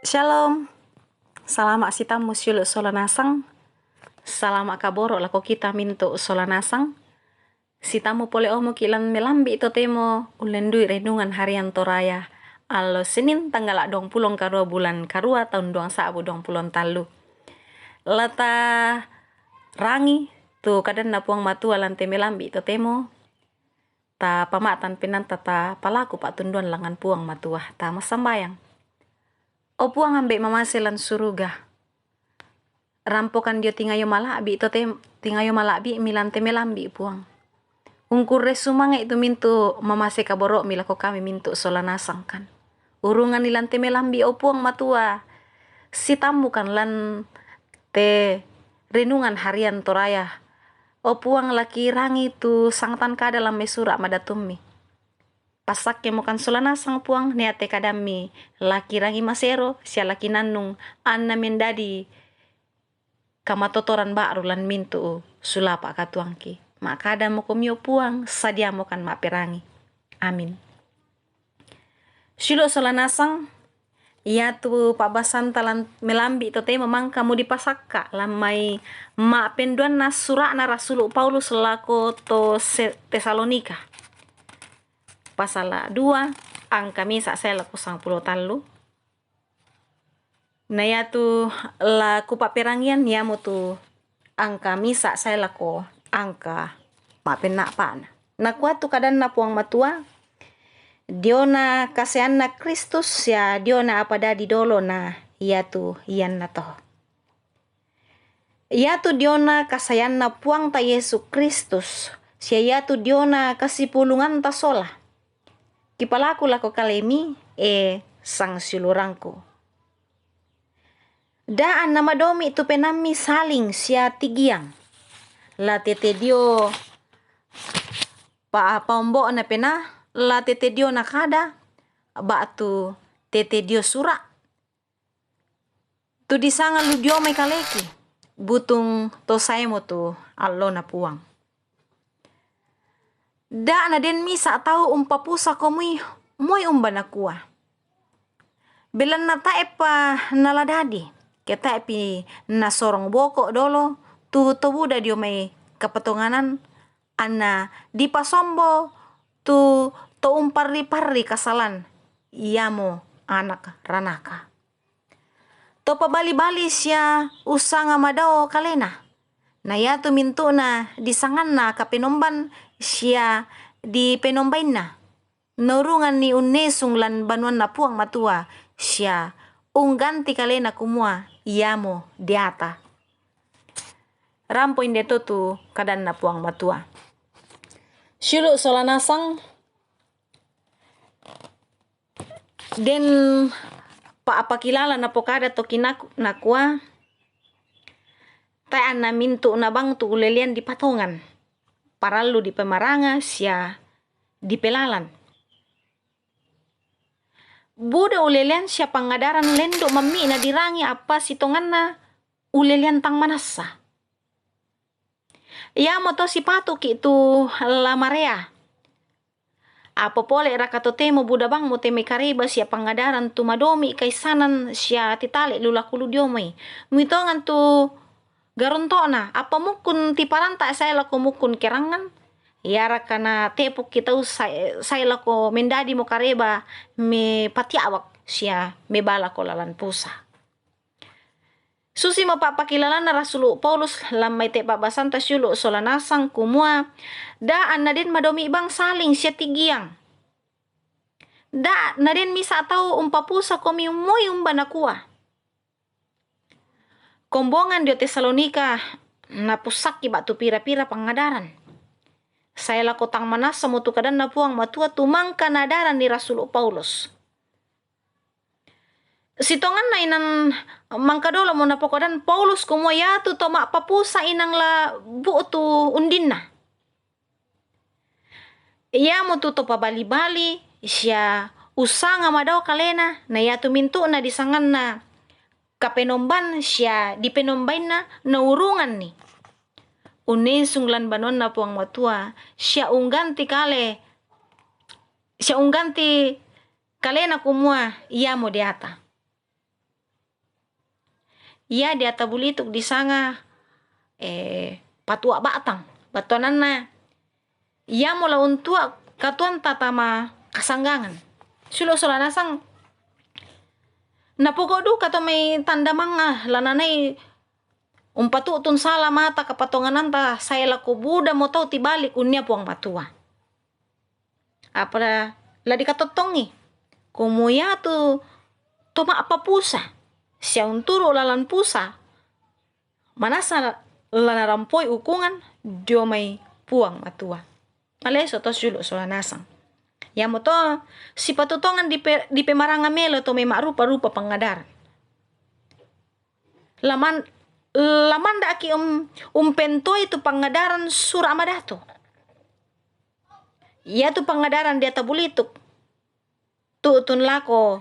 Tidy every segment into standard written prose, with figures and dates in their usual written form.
Shalom, salamak sitamu syulu solanasang, salamak kaboro lako kita minto solanasang, sitamu pole omo kilan melambi ito temo ulendui renungan harian toraya, alo Senin tanggal 20 karua bulan karua tahun 2023. Lata rangi tu kadan na puang matua lante melambi ito temo, ta pamatan pinanta ta palaku pak tunduan langan puang matua ta masambayang. O puang ambek mamaselan suruga. Rampokan dia tingayo malabi ito tingayo malabi milante melambi puang. Ungkur resumanga itu mintu mamase kaboro milako kami mintu solanasang kan. Urungan nilante melambi o puang matua. Sitamu kan lan te renungan harian toraya. O puang laki rangi tu sangtan ka dalam mesura madatummi. Pasak yang mokan solanasang puang niate kadami laki rangi masero sia laki nanung anna mendadi kamatotoran baru lan mintu sulapa katuangki makada mo komio puang sadia mokan mak perangi. Amin. Syilo solanasang ia tu pabasan talan melambi to te memang kamu dipasakka lamai mak penduan na surak na Rasul Paulus lako to Tesalonika. Pasal 2 angka misa saya laku 10 talu. Na ya tu laku pak perangian ya mo tu angka misa saya laku angka mak penak pana. Na kuatu kadan na puang matua diona kasihan na Kristus ya diona apa dadi dolo na ya tu iyan na to. Ya tu diona kasayan na puang ta Yesus Kristus sia tu diona kasipulungan ta sola. Kipalaku lako kalemi sang silurangku. Daan nama domi tu penami saling sia tigiang. La tete dio pa pombo na pena la tete dio nakada ba tu tete dio sura. Tu disanga lu dio mai kaleki. Butung to saimo tu allo na puang. Da na den misa tau papusa komui moi umbana kuah. Belan na taepa naladadi. Kita epi na sorong boko dolo tu buda dio mai kepetonganan ana di pasombo tu parri kasalan iamo anak ranaka. To pabali-bali sia usanga madao kalena. Na ya tu mintu na disangan na kapenomban sia di penombain na. Norungan ni unesung lan banuan na puang matua sia ungganti kalena kumua iamo diata. Rampo inde tu kadan na puang matua. Syulu solanasang den pa apakilala na pokada to kinaku nakua ta na mintu na bang tu ulelian di patongan. Paralu di pemaranga sia di pelalan. Buda ulelian sia pangadaran lendo mami na dirangi apa sitongan na ulelian tang manasa. Ia moto si patu ki tu la marea. Apa pole rakato temo buda bang mo teme kariba sia pangadaran tu madomi kaisanan sia titale lulakulu diomai. Muitongan tu garontona apa mukun tiparanta saya lako mukun kerangan yara kana tepuk kita saya lako mendadi mo kareba me patiawak sia me bala ko lalan pusa. Susi mapapakilalan na Rasul Paulus lamay te babasanta syulu solanasang kumua daan na din madomi bang saling sia tigiang. Da na din misa tau umpapusa komi umoy umbanakua. Kombongan dio Tesalonika na pusaki batu pira-pira pangadaran. Saya lakotang manasa mutu kadan na puang matua tumangka nadaran ni Rasul Paulus. Sitongan na inan mangkadolo mo na pokodan Paulus kumaya tu toma papusa inang la buotu undin na. Iya mo tu to pabali-bali siya usanga madaw kalena na ya tu mintu na disangan na kapenomban siya di penombain na naurungan ni. Unesung lan banon na puang matua siya ungganti Kalena kumua ia mo diata. Ia diata bulituk di sanga patua batang. Batuanana ia mo laun tua katuan tatama kasanggangan. Sulo solanasang napoko du kato may tanda manga lananay umpatutun sala mata kapatongananta saya laku buda mo tau tibalik unya puang matua. Apa ladi katotongi kumuya tu toma apa pusa siya unturo lalan pusa manasa lanarampoi ukungan dio may puang matua. Aleso to sulo solanasang. Ya mo to si patutongan di pemaranga melo to may marupa-rupa pangadaran. Lamanda aki pento itu pangadaran sura amadato. Ya tu pangadaran dia tabulituk. Tutun lako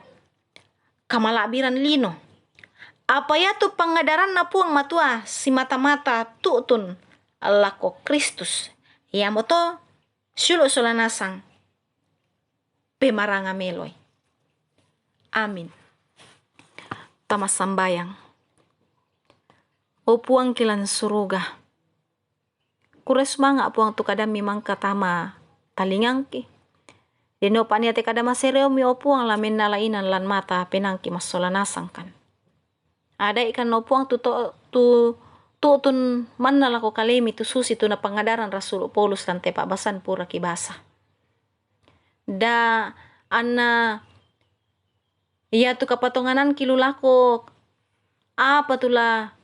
kamalabiran lino. Apa ya tu pangadaran na puang matua si mata-mata tutun lako Kristus. Ya mo to sulo solanasang pemaranga meloy. Amin. Tamas sambayang. O puang kilan suruga. Kures manga puang tu kadam mimang katama talingangki. Deno paniate kadama sereo mi o puang lamen nalainan lan mata penangki mas solanasang kan. Ada ikan no puang tutun manna lako kalemi tu susi tu na pangadaran Rasul Paulus lan tepa basan pura kibasa. Da anna iya tu kapatonganan kilulako apa tula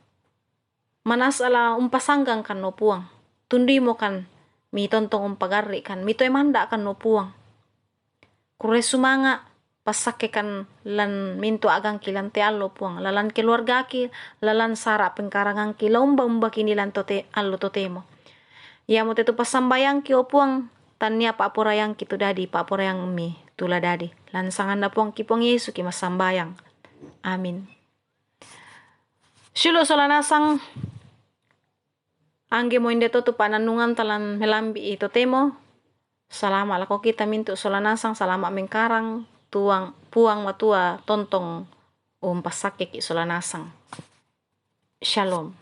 manasala umpasanggang kan no puang. Tundi mo kan mi tontong umpagari kan mito emanda kan no puang. Kure sumanga pasake kan lan minto agang kilan te allo puang lalan keluarga ki lalan sara pengkarangan ki lomba kini lan tote allo totemo. Ya mo tetu pasambayang ki o puang tanya pak porayang kitu dadi pak porayang mi tula dadi lan sangan na puang kipong Yesu ki masambayang. Amin. Sulo solanasang angge mo inde tu pananungan talan melambi ito temo. Salama lako kita mintu solanasang salama mengkarang puang matua tontong pasake ki solanasang. Shalom.